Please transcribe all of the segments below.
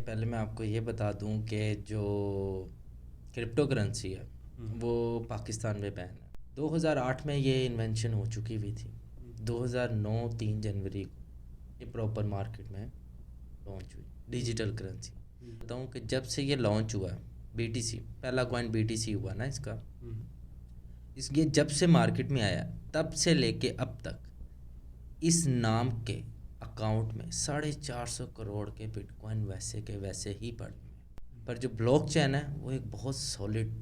पहले मैं आपको ये बता दूं कि जो क्रिप्टो करेंसी है वो पाकिस्तान में बैन है। 2008 में ये इन्वेंशन हो चुकी हुई थी। 2009 3 जनवरी को ये प्रॉपर मार्केट में लॉन्च हुई डिजिटल करेंसी। बताऊं कि जब से ये लॉन्च हुआ बीटीसी, पहला कॉइन बीटीसी हुआ ना इसका, ये जब से मार्केट में आया तब से लेके अब तक इस नाम के अकाउंट में 450 करोड़ के बिटकॉइन वैसे के वैसे ही पड़े हैं। पर जो ब्लॉकचेन है वो एक बहुत सॉलिड,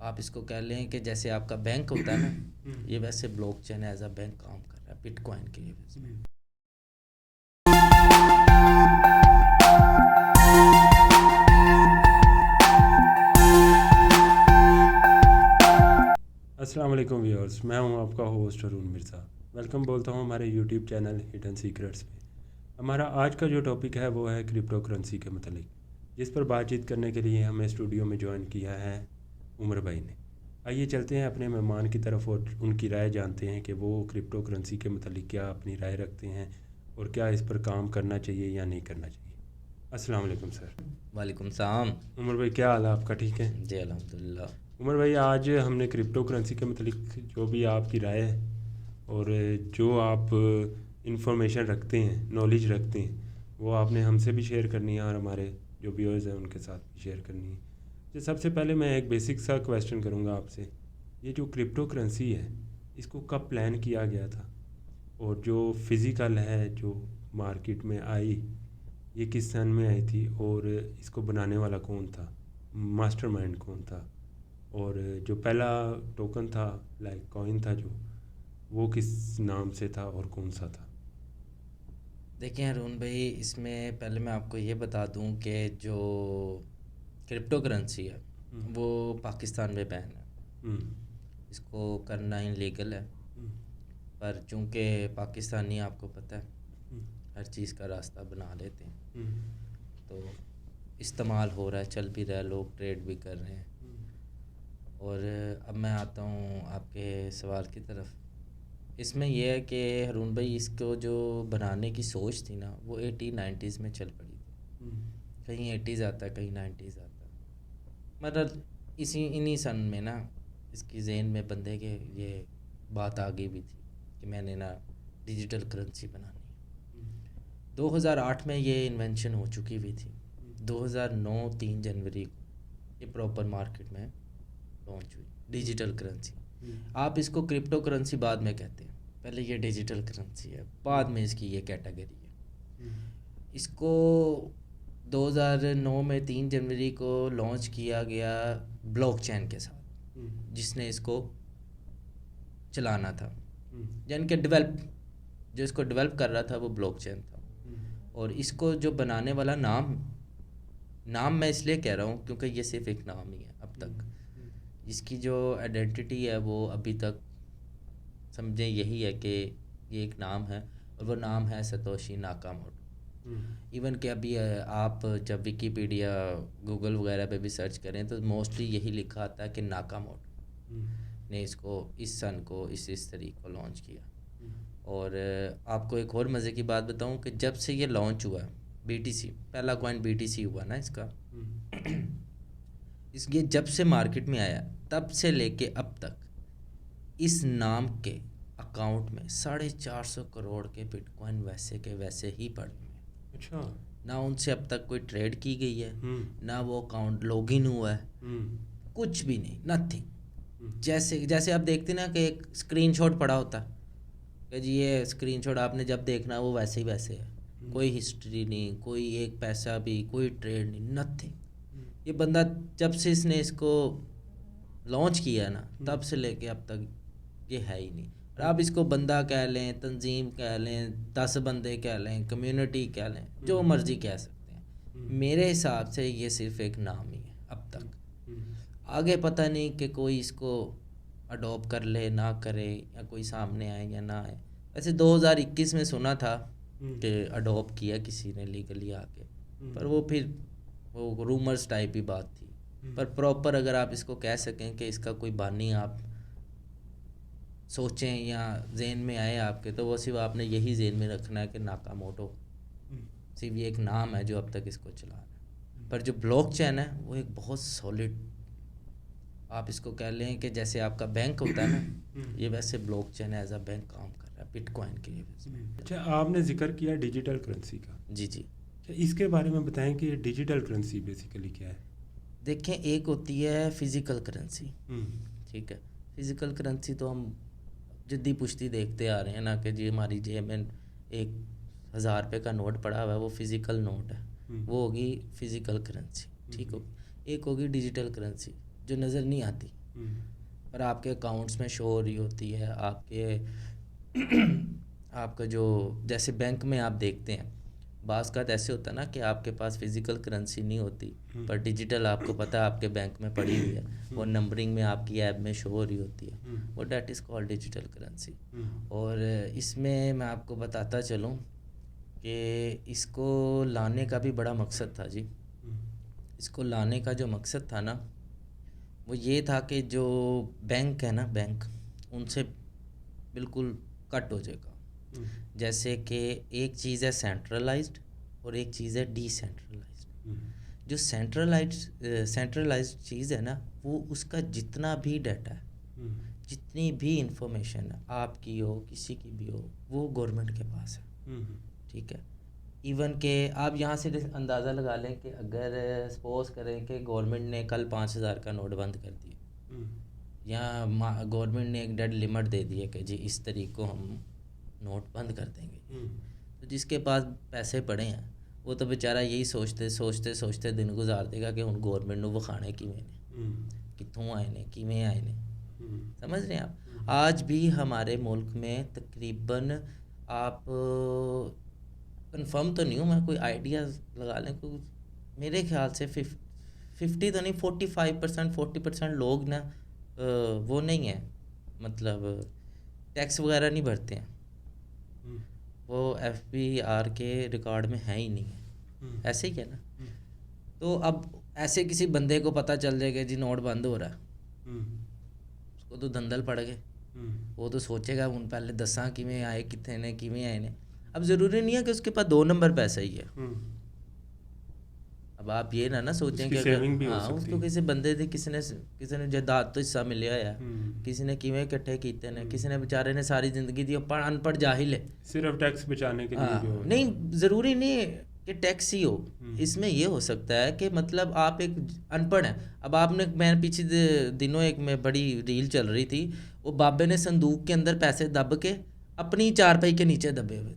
आप इसको कह लें कि जैसे आपका बैंक होता है ना, ये वैसे ब्लॉकचेन एज अ बैंक काम कर रहा है बिटकॉइन के एवज में। अस्सलाम वालेकुम व्यूअर्स, मैं हूं आपका होस्ट अरुण मिर्ज़ा। वेलकम बोलता हूं हमारे यूट्यूब चैनल हिडन सीक्रेट्स पे। हमारा आज का जो टॉपिक है वो है क्रिप्टो करेंसी के मतलब, जिस पर बातचीत करने के लिए हमें स्टूडियो में ज्वाइन किया है उमर भाई ने। आइए चलते हैं अपने मेहमान की तरफ और उनकी राय जानते हैं कि वो क्रिप्टो करेंसी के मतलब क्या अपनी राय रखते हैं और क्या इस पर काम करना चाहिए या नहीं करना चाहिए। अस्सलाम वालेकुम सर। वालेकुम सलाम। उमर भाई, क्या हाल है आपका? ठीक है जी अल्हम्दुलिल्लाह। उमर भाई, आज हमने क्रिप्टो करेंसी के मतलब जो भी आपकी राय है और जो आप इंफॉर्मेशन रखते हैं, नॉलेज रखते हैं, वो आपने हमसे भी शेयर करनी है और हमारे जो व्यूअर्स हैं उनके साथ भी शेयर करनी है। तो सबसे पहले मैं एक बेसिक सा क्वेश्चन करूँगा आपसे। ये जो क्रिप्टो करेंसी है इसको कब प्लान किया गया था, और जो फिज़िकल है जो मार्केट में आई ये किस सन में आई थी, और इसको बनाने वाला कौन था, मास्टरमाइंड कौन था, और जो पहला टोकन था लाइक कॉइन था जो, वो किस नाम से था और कौन सा था? देखिए अरुण भाई, इसमें पहले मैं आपको ये बता दूं कि जो क्रिप्टो करेंसी है वो पाकिस्तान में बैन है। हम्म, इसको करना इलीगल है, हम्म, पर चूंकि पाकिस्तानी आपको पता है हम्म, हर चीज़ का रास्ता बना लेते हैं, हम्म, तो इस्तेमाल हो रहा है, चल भी रहा है, लोग ट्रेड भी कर रहे हैं। और अब मैं आता हूँ आपके सवाल की तरफ। इसमें यह है कि हरून भाई, इसको जो बनाने की सोच थी ना वो 80-90s में चल पड़ी थी। हम्म, कहीं 80s आता है, कहीं 90s आता है, मतलब इसी इन्हीं सन में ना इसकी ज़हन में बंदे के ये बात आ गई भी थी कि मैंने ना डिजिटल करेंसी बनानी है। 2008 में ये इन्वेंशन हो चुकी हुई थी। 2009 3 जनवरी को ये प्रॉपर मार्केट में लॉन्च हुई डिजिटल करेंसी। आप इसको क्रिप्टो करेंसी बाद में कहते हैं, पहले ये डिजिटल करेंसी है, बाद में इसकी ये कैटेगरी है। इसको 2009 में 3 जनवरी को लॉन्च किया गया ब्लॉकचेन के साथ, जिसने इसको चलाना था, यानी कि जो इसको डेवलप कर रहा था वो ब्लॉकचेन था। और इसको जो बनाने वाला नाम मैं इसलिए कह रहा हूँ क्योंकि ये सिर्फ एक नाम ही है अब तक। इसकी जो आइडेंटिटी है वो अभी तक समझें यही है कि ये एक नाम है, और वो नाम है सतोशी नाकामोटो। इवन कि अभी आप जब विकीपीडिया, गूगल वगैरह पे भी सर्च करें तो मोस्टली यही लिखा आता है कि नाकामोटो ने इसको इस सन को इस तरीके को लॉन्च किया। और आपको एक और मज़े की बात बताऊं कि जब से ये लॉन्च हुआ बीटीसी, पहला कॉइन बीटीसी हुआ ना इसका, ये जब से मार्केट में आया तब से लेके अब तक इस नाम के अकाउंट में 450 करोड़ के बिटकॉइन वैसे के वैसे ही पड़े हुए हैं। अच्छा। ना उनसे अब तक कोई ट्रेड की गई है, ना वो अकाउंट लॉगिन हुआ है, कुछ भी नहीं, नथिंग। जैसे जैसे आप देखते ना कि एक स्क्रीनशॉट पड़ा होता कि जी ये स्क्रीनशॉट आपने जब देखना वो वैसे ही वैसे है, कोई हिस्ट्री नहीं, कोई एक पैसा भी, कोई ट्रेड नहीं, नथिंग। ये बंदा जब से इसने इसको लॉन्च किया ना तब से लेके अब तक ये है ही नहीं। और आप इसको बंदा कह लें, तंजीम कह लें, 10 बंदे कह लें, कम्युनिटी कह लें, जो मर्ज़ी कह सकते हैं, मेरे हिसाब से ये सिर्फ एक नाम ही है अब तक। आगे पता नहीं कि कोई इसको अडॉप्ट कर ले ना करे, या कोई सामने आए या ना आए। वैसे 2021 में सुना था कि अडॉप्ट किया किसी ने लीगली आके, पर वो फिर वो रूमर्स टाइप ही बात थी। पर प्रॉपर अगर आप इसको कह सकें कि इसका कोई बानी आप सोचें या जेन में आए आपके, तो वो सिर्फ आपने यही जेन में रखना है कि नाकामोटो सिर्फ ये एक नाम है जो अब तक इसको चला रहा है, पर जो ब्लॉकचेन है वो एक बहुत सॉलिड, आप इसको कह लें कि जैसे आपका बैंक होता है ना, ये वैसे ब्लॉकचेन एज अ बैंक काम कर रहा है बिटकॉइन के लिए। अच्छा, आपने जिक्र किया डिजिटल करेंसी का। जी जी, इसके बारे में बताएं कि डिजिटल करेंसी बेसिकली क्या है। देखें, एक होती है फिज़िकल करेंसी, ठीक है। फिज़िकल करेंसी तो हम जद्दी पुश्ती देखते आ रहे हैं ना, कि जी हमारी जेब में 1,000 रुपये का नोट पड़ा हुआ है, वो फिज़िकल नोट है, वो होगी फिज़िकल करेंसी, ठीक हो। एक होगी डिजिटल करेंसी जो नज़र नहीं आती पर आपके अकाउंट्स में शो हो रही होती है, आपका जो जैसे बैंक में आप देखते हैं बाज़ का ऐसे होता है ना कि आपके पास फिज़िकल करेंसी नहीं होती पर डिजिटल आपको पता है आपके बैंक में पड़ी हुई है, वो नंबरिंग में आपकी ऐप में शो हो रही होती है, वो that is called digital currency. और इसमें मैं आपको बताता चलूँ कि इसको लाने का भी बड़ा मकसद था जी। इसको लाने का जो मकसद था ना, वो ये था कि जो बैंक है ना, बैंक उनसे बिल्कुल कट हो जाएगा। जैसे कि एक चीज़ है सेंट्रलाइज्ड और एक चीज़ है डिसेंट्रलाइज्ड। जो सेंट्रलाइज्ड चीज़ है ना, वो उसका जितना भी डाटा है, जितनी भी इंफॉर्मेशन है, आपकी हो किसी की भी हो, वो गवर्नमेंट के पास है, ठीक है। इवन के आप यहाँ से अंदाज़ा लगा लें कि अगर सपोज करें कि गवर्नमेंट ने कल 5,000 का नोट बंद कर दिया, या गवर्नमेंट ने एक डेड लिमिट दे दी है कि जी इस तरीक को हम नोट बंद कर देंगे, तो जिसके पास पैसे पड़े हैं वो तो बेचारा यही सोचते दिन गुजार देगा कि हुण गवर्नमेंट नूं विखाणे किवें ने, कित्थों आए ने, किवें आए ने, समझ रहे हैं आप। आज भी हमारे मुल्क में तकरीबन, आप कंफर्म तो नहीं हूँ मैं, कोई आइडिया लगा लें, कोई मेरे ख्याल से 50 तो नहीं 45% 40% लोग ना वो नहीं है, मतलब टैक्स वगैरह नहीं भरते हैं, वो FBR के रिकॉर्ड में है ही नहीं है, ऐसे ही है ना। तो अब ऐसे किसी बंदे को पता चल जाएगा जी नोट बंद हो रहा है, उसको तो धंधल पड़ गए, वो तो सोचेगा उन पहले दसा किवें आए, कितने ने, किवें आए ने। अब ज़रूरी नहीं है कि उसके पास 2 नंबर पैसा ही है। अब आप ये ना सोचें कि हाँ उसको किसी बंदे थे, किसी ने जायदाद तो हिस्सा मिलिया है, किसी ने किवें इकट्ठे कीते ने, किसी ने बेचारे ने सारी ज़िंदगी दी अनपढ़ जाहिल है, सिर्फ टैक्स बचाने के लिए। नहीं, ज़रूरी नहीं है कि टैक्स ही हो, इसमें ये हो सकता है कि मतलब आप एक अनपढ़ हैं। अब आपने, मैं पीछे दिनों एक में बड़ी रील चल रही थी, वो बाबे ने संदूक के अंदर पैसे दब के अपनी चारपाई के नीचे दबे हुए थे,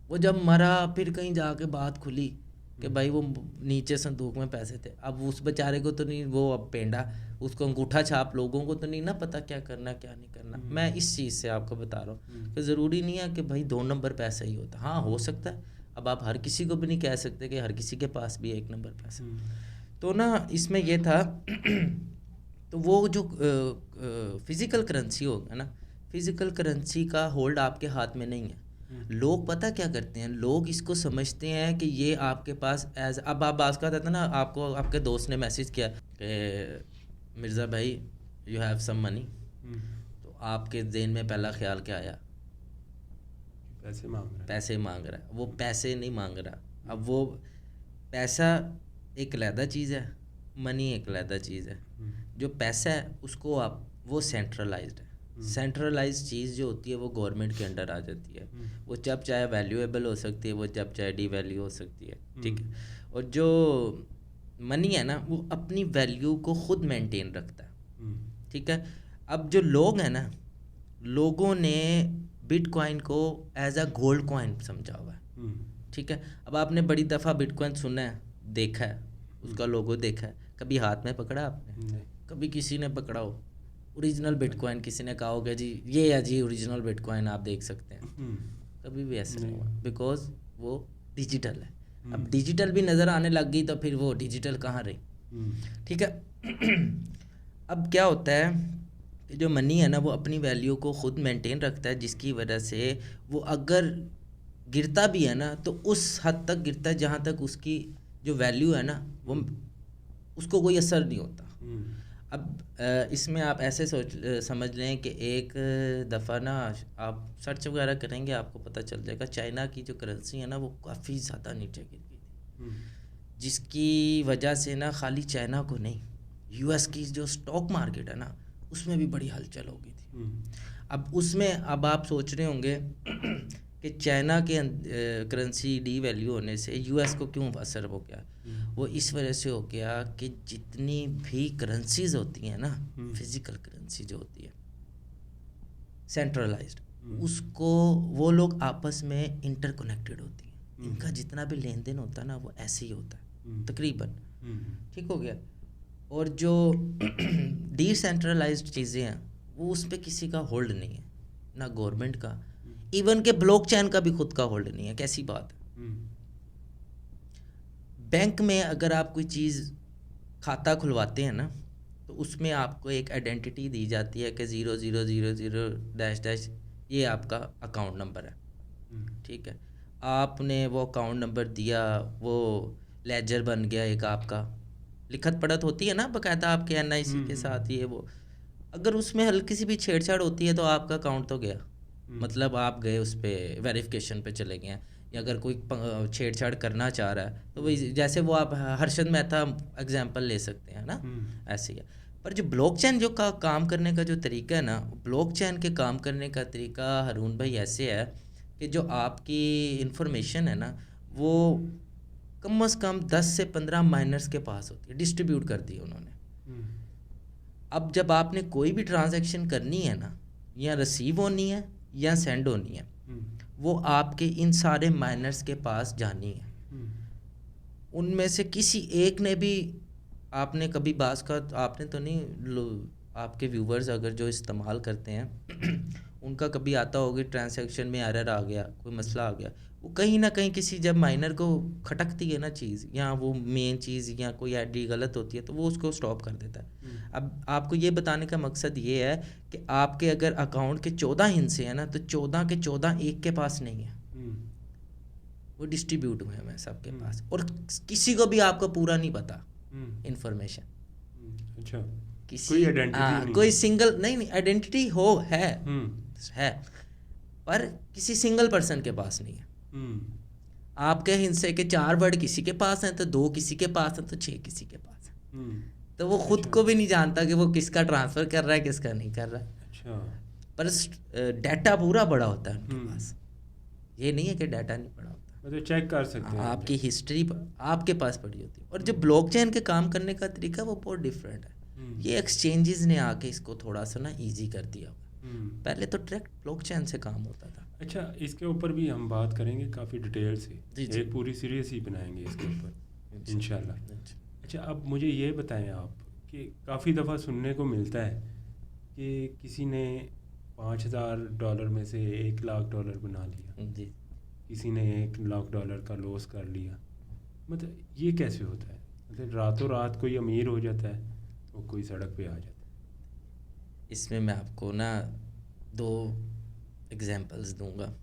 वो जब मरा फिर कहीं जाके बात खुली कि भाई वो नीचे संदूक में पैसे थे। अब उस बेचारे को तो नहीं, वो अब पेंडा, उसको अंगूठा छाप लोगों को तो नहीं ना पता क्या करना क्या नहीं करना। मैं इस चीज़ से आपको बता रहा हूँ कि ज़रूरी नहीं है कि भाई 2 नंबर पैसा ही होता, हाँ हो सकता है। अब आप हर किसी को भी नहीं कह सकते कि हर किसी के पास भी 1 नंबर पैसा। तो ना इसमें यह था तो वो जो फिज़िकल करेंसी होगा ना, फिज़िकल करेंसी का होल्ड आपके हाथ में नहीं है। लोग पता क्या करते हैं, लोग इसको समझते हैं कि ये आपके पास एज, अब आप बात का था ना, आपको आपके दोस्त ने मैसेज किया कि मिर्ज़ा भाई यू हैव सम मनी, तो आपके ज़हन में पहला ख्याल क्या आया? पैसे मांग रहा है। वो पैसे नहीं मांग रहा। अब वो पैसा एक अलहदा चीज़ है, मनी एक अलहदा चीज़ है। जो पैसा है उसको आप, वो सेंट्रलाइज्ड है। सेंट्रलाइज चीज़ जो होती है वो गवर्नमेंट के अंडर आ जाती है, वो जब चाहे वैल्यूएबल हो सकती है, वो जब चाहे डी वैल्यू हो सकती है, ठीक है। और जो मनी है ना, वो अपनी वैल्यू को खुद मेंटेन रखता है, ठीक है। अब जो लोग हैं ना, लोगों ने बिटकॉइन को एज अ गोल्ड कॉइन समझा हुआ है, ठीक है। अब आपने बड़ी दफ़ा बिटकॉइन सुना है, देखा है, उसका लोगो देखा है, कभी हाथ में पकड़ा आपने? कभी किसी ने पकड़ा हो ओरिजिनल बिटकॉइन, किसी ने कहा होगा जी ये है जी ओरिजिनल बिटकॉइन, आप देख सकते हैं? कभी भी ऐसा नहीं हुआ, बिकॉज वो डिजिटल है। अब डिजिटल भी नज़र आने लग गई तो फिर वो डिजिटल कहाँ रही, ठीक है। अब क्या होता है, जो मनी है ना, वो अपनी वैल्यू को खुद मेंटेन रखता है, जिसकी वजह से वो अगर गिरता भी है ना तो उस हद तक गिरता है जहाँ तक उसकी जो वैल्यू है ना, वो उसको कोई असर नहीं होता। अब इसमें आप ऐसे समझ लें कि एक दफ़ा ना आप सर्च वगैरह करेंगे आपको पता चल जाएगा चाइना की जो करेंसी है ना वो काफ़ी ज़्यादा नीचे गिर गई थी, जिसकी वजह से ना खाली चाइना को नहीं, यूएस की जो स्टॉक मार्केट है ना उसमें भी बड़ी हलचल हो गई थी। अब उसमें अब आप सोच रहे होंगे कि चाइना के करेंसी डी वैल्यू होने से यूएस को क्यों असर हो गया। वो इस वजह से हो गया कि जितनी भी करेंसीज होती हैं ना, फिजिकल करेंसी जो होती है सेंट्रलाइज्ड, उसको वो लोग आपस में इंटरकनेक्टेड होती हैं। इनका जितना भी लेन देन होता है ना वो ऐसे ही होता है तकरीबन, ठीक हो गया। और जो डिसेंट्रलाइज्ड चीज़ें हैं वो उस पर किसी का होल्ड नहीं है, ना गवर्नमेंट का, इवन के ब्लॉकचेन का भी खुद का होल्ड नहीं है। कैसी बात है। बैंक में अगर आप कोई चीज़ खाता खुलवाते हैं ना तो उसमें आपको एक आइडेंटिटी दी जाती है कि 0000 - ये आपका अकाउंट नंबर है, ठीक है। आपने वो अकाउंट नंबर दिया, वो लेजर बन गया एक आपका, लिखत पढ़त होती है ना बाकायदा आपके एनआईसी के साथ, ये वो अगर उसमें हल्की सी भी छेड़छाड़ होती है तो आपका अकाउंट तो गया, मतलब आप गए उस पर वेरिफिकेशन पे चले गए हैं। या अगर कोई छेड़छाड़ करना चाह रहा है तो वही जैसे वो आप हर्षद मेहता एग्जांपल ले सकते हैं ना, ऐसे ही है। पर जो ब्लॉकचेन जो का काम करने का जो तरीका है ना, ब्लॉकचेन के काम करने का तरीका हारून भाई ऐसे है कि जो आपकी इंफॉर्मेशन है ना वो कम से कम 10 से 15 माइनर्स के पास होती है, डिस्ट्रीब्यूट कर दी उन्होंने। अब जब आपने कोई भी ट्रांजैक्शन करनी है ना, या रिसीव होनी है या सेंड होनी है, वो आपके इन सारे माइनर्स के पास जानी है। उनमें से किसी एक ने भी, आपने कभी बास का आपने तो नहीं, आपके व्यूवर्स अगर जो इस्तेमाल करते हैं उनका कभी आता होगा ट्रांजैक्शन में एरर आ गया, कोई मसला आ गया, वो कहीं ना कहीं किसी जब माइनर को खटकती है ना चीज़, या वो मेन चीज़ या कोई आईडी गलत होती है तो वो उसको स्टॉप कर देता है। अब आपको ये बताने का मकसद ये है कि आपके अगर अकाउंट के 14 हिस्से हैं ना तो 14 के 14 एक के पास नहीं है, वो डिस्ट्रीब्यूट हुए हैं सबके पास, और किसी को भी आपको पूरा नहीं पता इंफॉर्मेशन। अच्छा, किसी कोई आइडेंटिटी नहीं, कोई सिंगल नहीं आइडेंटिटी हो है पर किसी सिंगल पर्सन के पास नहीं है। आपके हिस्से के 4 वर्ड किसी के पास हैं तो 2 किसी के पास हैं तो 6 किसी के पास हैं, तो वो खुद को भी नहीं जानता कि वो किसका ट्रांसफ़र कर रहा है किसका नहीं कर रहा है। अच्छा, पर डाटा पूरा बड़ा होता है उनके पास, ये नहीं है कि डाटा नहीं पड़ा होता, मतलब चेक कर सकते हैं, आपकी हिस्ट्री आपके पास पड़ी होती है। और जो ब्लॉकचेन के काम करने का तरीका वो बहुत डिफरेंट है। ये एक्सचेंजेस ने आके इसको थोड़ा सा ना ईजी कर दिया। पहले तो डायरेक्ट ब्लॉकचेन से काम होता था। अच्छा, इसके ऊपर भी हम बात करेंगे काफ़ी डिटेल से, एक पूरी सीरीज ही बनाएंगे इसके ऊपर इंशाल्लाह। अच्छा, अब मुझे ये बताएं आप कि काफ़ी दफ़ा सुनने को मिलता है कि किसी ने $5,000 में से $1,00,000 बना लिया, किसी ने $1,00,000 का लॉस कर लिया। मतलब ये कैसे होता है? मतलब रातों रात कोई अमीर हो जाता है और कोई सड़क पे आ जाता है। इसमें मैं आपको ना 2 एग्जांपल्स दूंगा।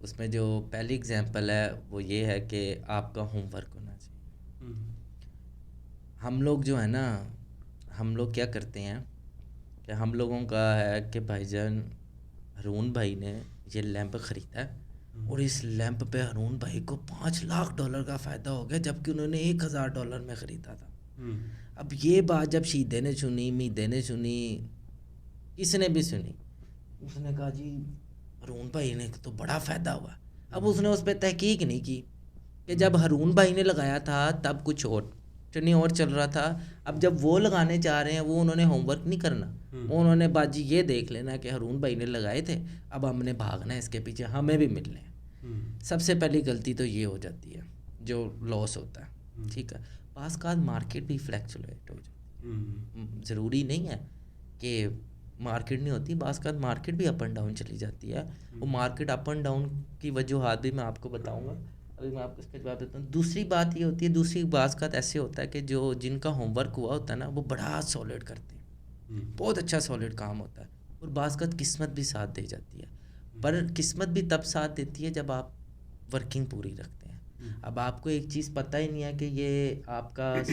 उसमें जो पहली एग्जांपल है वो ये है कि आपका होमवर्क होना चाहिए। हम लोग जो है ना, हम लोग क्या करते हैं कि हम लोगों का है कि भाईजान हारून भाई ने ये लैंप ख़रीदा है और इस लैंप पे हारून भाई को $5,00,000 का फ़ायदा हो गया, जबकि उन्होंने $1,000 में ख़रीदा था। अब ये बात जब शीदे ने सुनी, मीदे ने सुनी, किसने भी सुनी, उसने कहा जी हारून भाई ने तो बड़ा फ़ायदा हुआ। अब उसने उस पर तहकीक नहीं की कि जब हारून भाई ने लगाया था तब कुछ और नहीं और चल रहा था, अब जब वो लगाने जा रहे हैं वो उन्होंने होमवर्क नहीं करना, उन्होंने बाजी ये देख लेना कि हारून भाई ने लगाए थे, अब हमने भागना है इसके पीछे, हमें भी मिलने हैं। सबसे पहली गलती तो ये हो जाती है जो लॉस होता है, ठीक है। पास का मार्केट भी फ्लैक्चुएट हो जाती है, ज़रूरी नहीं है कि मार्केट नहीं होती, बास का मार्केट भी अप एंड डाउन चली जाती है। वो मार्केट अप एंड डाउन की वजूहात भी मैं आपको बताऊंगा, अभी मैं आपको इसका जवाब देता हूँ। दूसरी बात ये होती है, दूसरी बास का ऐसे होता है कि जो जिनका होमवर्क हुआ होता है ना वो बड़ा सॉलिड करते हैं, बहुत अच्छा सॉलिड काम होता है, और बास का किस्मत भी साथ दे जाती है। पर किस्मत भी तब साथ देती है जब आप वर्किंग पूरी रखते हैं। अब आपको एक चीज़ पता ही नहीं है कि ये आपका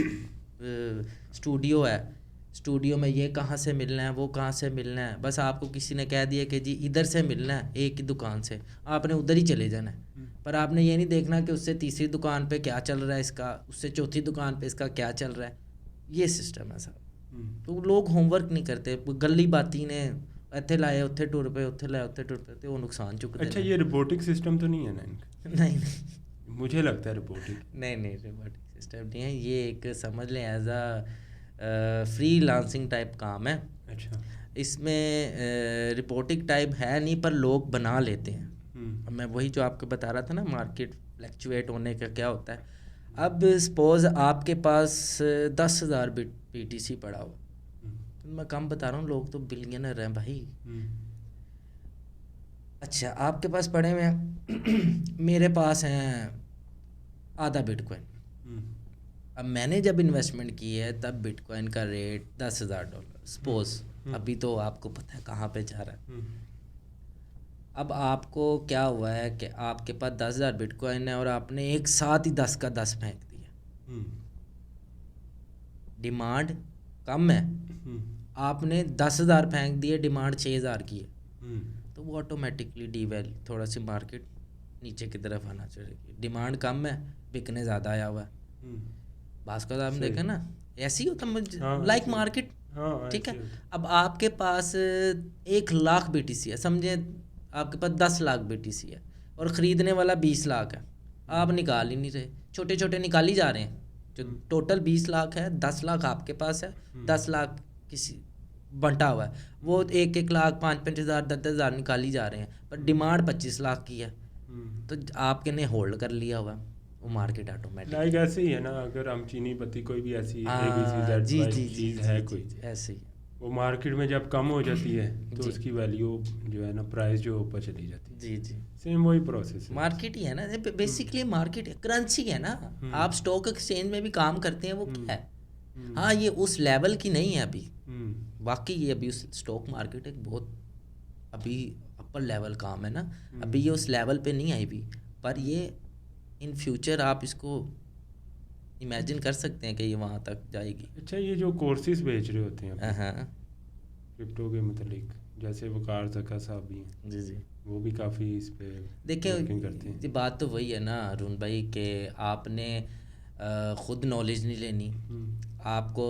स्टूडियो है, स्टूडियो में ये कहाँ से मिलना है, वो कहाँ से मिलना है, बस आपको किसी ने कह दिया कि जी इधर से मिलना है एक ही दुकान से, आपने उधर ही चले जाना है। पर आपने ये नहीं देखना कि उससे तीसरी दुकान पे क्या चल रहा है इसका, उससे चौथी दुकान पे इसका क्या चल रहा है। ये सिस्टम है साहब। तो लोग होमवर्क नहीं करते, गली बाती ने ਇੱਥੇ ਲਾਏ ਉੱਥੇ ਟੁਰ ਪਏ, ਉੱਥੇ ਲਾਏ ਉੱਥੇ ਟੁਰ ਪਏ, ਤੇ ਉਹ ਨੁਕਸਾਨ ਚੁੱਕਦੇ। अच्छा, ये रोबोटिक सिस्टम तो नहीं है ना इनका? नहीं मुझे लगता है रोबोटिक नहीं रोबोटिक सिस्टम नहीं है ये, एक समझ लें as a freelancing type काम है। अच्छा, इसमें रिपोर्टिक टाइप है नहीं, पर लोग बना लेते हैं। अब मैं वही जो आपको बता रहा था ना, मार्केट फ्लैक्चुएट होने का क्या होता है। अब सपोज आपके पास 10,000 BTC पड़ा हुआ, तो मैं कम बता रहा हूँ, लोग तो बिलियनर हैं भाई। अच्छा, आपके पास पड़े हुए हैं मेरे पास हैं आधा बिटकॉइन। अब मैंने जब इन्वेस्टमेंट की है तब बिटकॉइन का रेट $10,000 सपोज, अभी तो आपको पता है कहाँ पे जा रहा है। अब आपको क्या हुआ है कि आपके पास 10,000 बिटकॉइन है और आपने एक साथ ही 10 का 10 फेंक दिया। डिमांड कम है, आपने 10,000 फेंक दिए, डिमांड 6,000 की है, तो वो ऑटोमेटिकली डीवैल्यू, थोड़ा सी मार्केट नीचे की तरफ आना चाहिए। डिमांड कम है, बिकने ज़्यादा आया हुआ है। भास्कर साहब ने देखा ना, ऐसे ही होता लाइक मार्केट। ठीक है, अब आपके पास 1,00,000 BTC है, समझे आपके पास 10 लाख BTC है और ख़रीदने वाला 20 लाख है, आप निकाल ही नहीं रहे, छोटे छोटे निकाल ही जा रहे हैं। जो टोटल 20 लाख है, 10 लाख आपके पास है, 10 लाख किसी बंटा हुआ है, वो 1-1 लाख 5-5 हज़ार 10-10 हज़ार निकाली जा रहे हैं, पर डिमांड 25 लाख की है, तो आपके ने होल्ड कर लिया हुआ वो मार्केट ऑटोमेटिक। लाइक ऐसे ही है ना, अगर हम चीनी पत्ती कोई भी ऐसी चीज़ है कोई ऐसे ही, वो मार्केट में जब कम हो जाती है तो उसकी वैल्यू जो है ना, प्राइस जो ऊपर चली जाती है। जी सेम वही प्रोसेस है, मार्केट ही है ना बेसिकली, मार्केट करेंसी है ना। आप स्टॉक एक्सचेंज में भी काम करते हैं, वो क्या है। हाँ, ये उस लेवल की नहीं है अभी, वाकई ये अभी उस स्टॉक मार्केट एक बहुत अभी अपर लेवल काम है ना, अभी ये उस लेवल पे नहीं आई भी, पर ये इन फ्यूचर आप इसको इमेजिन कर सकते हैं कि ये वहाँ तक जाएगी। अच्छा, ये जो कोर्सेज बेच रहे होते हैं हाँ क्रिप्टो के मतलब, जैसे वकार ज़का साहब भी हैं, जी वो भी काफ़ी इस पे देखिए करते हैं। ये बात तो वही है ना अरुण भाई, कि आपने ख़ुद नॉलेज नहीं लेनी, आपको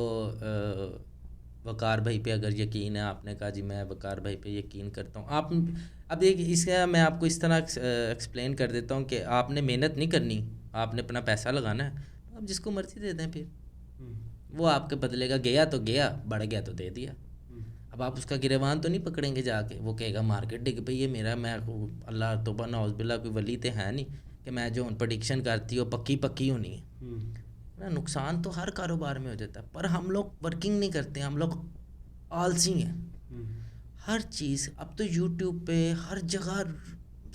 वकार भाई पे अगर यकीन है, आपने कहा जी मैं वकार भाई पे यकीन करता हूँ, आप अब एक इसका मैं आपको इस तरह एक्सप्लेन कर देता हूँ कि आपने मेहनत नहीं करनी, आपने अपना पैसा लगाना है, अब जिसको मर्जी दे दें, फिर वो आपके बदलेगा, गया तो गया, बढ़ गया तो दे दिया। अब आप उसका गिरेबान तो नहीं पकड़ेंगे जाके, वो कहेगा मार्केट डिग पई है, मेरा मैं अल्लाह तौबा नौज़ बिल्ला कोई वली तो है नहीं कि मैं जो प्रेडिक्शन करती हूँ पक्की होनी है ना। नुकसान तो हर कारोबार में हो जाता है, पर हम लोग वर्किंग नहीं करते, हम लोग आलसी हैं। हर चीज़ अब तो यूट्यूब पे हर जगह,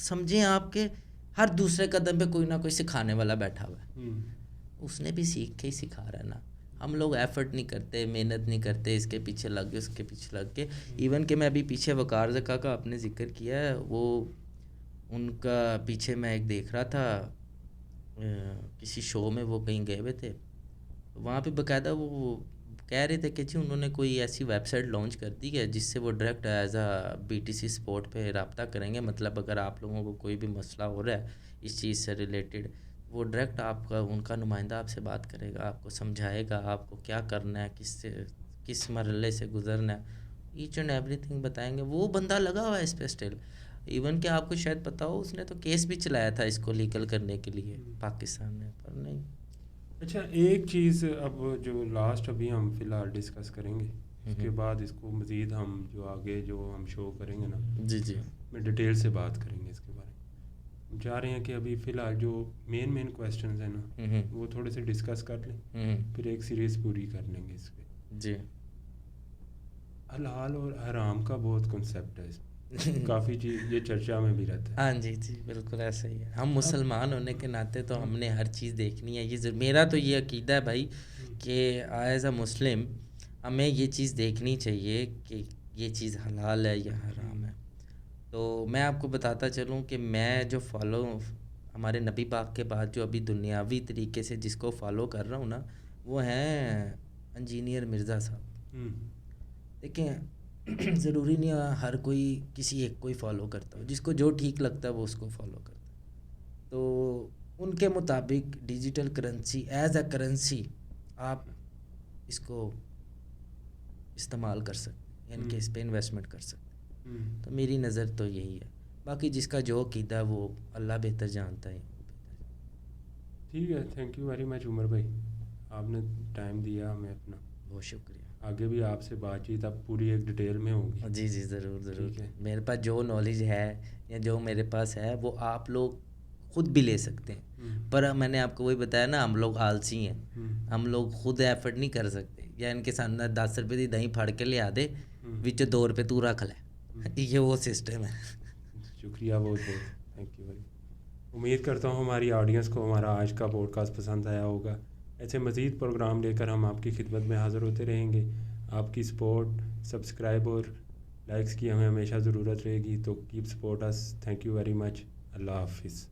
समझें आपके हर दूसरे कदम पे कोई ना कोई सिखाने वाला बैठा हुआ है, उसने भी सीख के ही सिखा रहा है ना। हम लोग एफर्ट नहीं करते, मेहनत नहीं करते, इसके पीछे लग गए उसके पीछे लग के। इवन कि मैं अभी पीछे वकार ज़का का आपने जिक्र किया है, वो उनका पीछे मैं एक देख रहा था किसी शो में, वो कहीं गए हुए थे, वहाँ पे बाकायदा वो कह रहे थे कि जी उन्होंने कोई ऐसी वेबसाइट लॉन्च कर दी है जिससे वो direct as a BTC spot पे रब्ता करेंगे। मतलब अगर आप लोगों को कोई भी मसला हो रहा है इस चीज़ से रिलेटेड, वो डायरेक्ट आपका उनका नुमाइंदा आपसे बात करेगा, आपको समझाएगा आपको क्या करना है, किस मरहले से गुजरना है, ईच एंड एवरीथिंग बताएंगे। वो बंदा लगा हुआ है इस पे स्टिल, इवन कि आपको शायद पता हो उसने तो केस भी चलाया था इसको लीगल करने के लिए पाकिस्तान में, पर नहीं। अच्छा, एक चीज़ अब जो लास्ट अभी हम फ़िलहाल डिस्कस करेंगे, उसके बाद इसको मज़ीद हम जो आगे जो हम शो करेंगे ना, जी मैं डिटेल से बात करेंगे इसके बारे में। हम चाह रहे हैं कि अभी फ़िलहाल जो मेन क्वेश्चंस हैं ना, वो थोड़े से डिस्कस कर लें, फिर एक सीरीज़ पूरी कर लेंगे इस पर। जी, हलाल और हराम का बहुत कॉन्सेप्ट है इसमें, काफ़ी चीज़ ये चर्चा में भी रहता है। हाँ जी बिल्कुल ऐसा ही है। हम मुसलमान होने के नाते तो हमने हर चीज़ देखनी है, ये मेरा तो ये अकीदा है भाई कि एज अ मुस्लिम हमें ये चीज़ देखनी चाहिए कि ये चीज़ हलाल है या हराम है। तो मैं आपको बताता चलूँ कि मैं जो फॉलो हमारे नबी पाक के बाद जो अभी दुनियावी तरीके से जिसको फॉलो कर रहा हूँ ना, वो हैं इंजीनियर मिर्ज़ा साहब। देखें ज़रूरी नहीं है हर कोई किसी एक को ही फॉलो करता हो, जिसको जो ठीक लगता है वो उसको फॉलो करता है। तो उनके मुताबिक digital currency as a currency आप इसको इस्तेमाल कर सकते हैं, यानी कि इस पर इन्वेस्टमेंट कर सकते हैं। तो मेरी नज़र तो यही है, बाकी जिसका जो कीदा वो अल्लाह बेहतर जानता है। ठीक है, thank you very much Umar भाई, आपने टाइम दिया हमें अपना। बहुत शुक्रिया। आगे भी आपसे बातचीत अब पूरी एक डिटेल में होगी। जी जी, ज़रूर ज़रूर। ठीक है। मेरे पास जो नॉलेज है या जो मेरे पास है वो आप लोग खुद भी ले सकते हैं, पर मैंने आपको वही बताया ना, हम लोग आलसी हैं, हम लोग खुद एफर्ट नहीं कर सकते। या इनके सामने 10 रुपये की दही फाड़ के लिया दे, विच 2 रुपये तू रख ले, ये वो सिस्टम है। शुक्रिया बहुत बहुत, थैंक यू भाई। उम्मीद करता हूँ हमारी ऑडियंस को हमारा आज का पॉडकास्ट पसंद आया होगा। ऐसे मज़ीद प्रोग्राम लेकर हम आपकी खिदमत में हाज़िर होते रहेंगे। आपकी सपोर्ट, सब्सक्राइब और लाइक्स की हमें हमेशा ज़रूरत रहेगी, तो keep support us. Thank you very much. अल्लाह हाफिज़।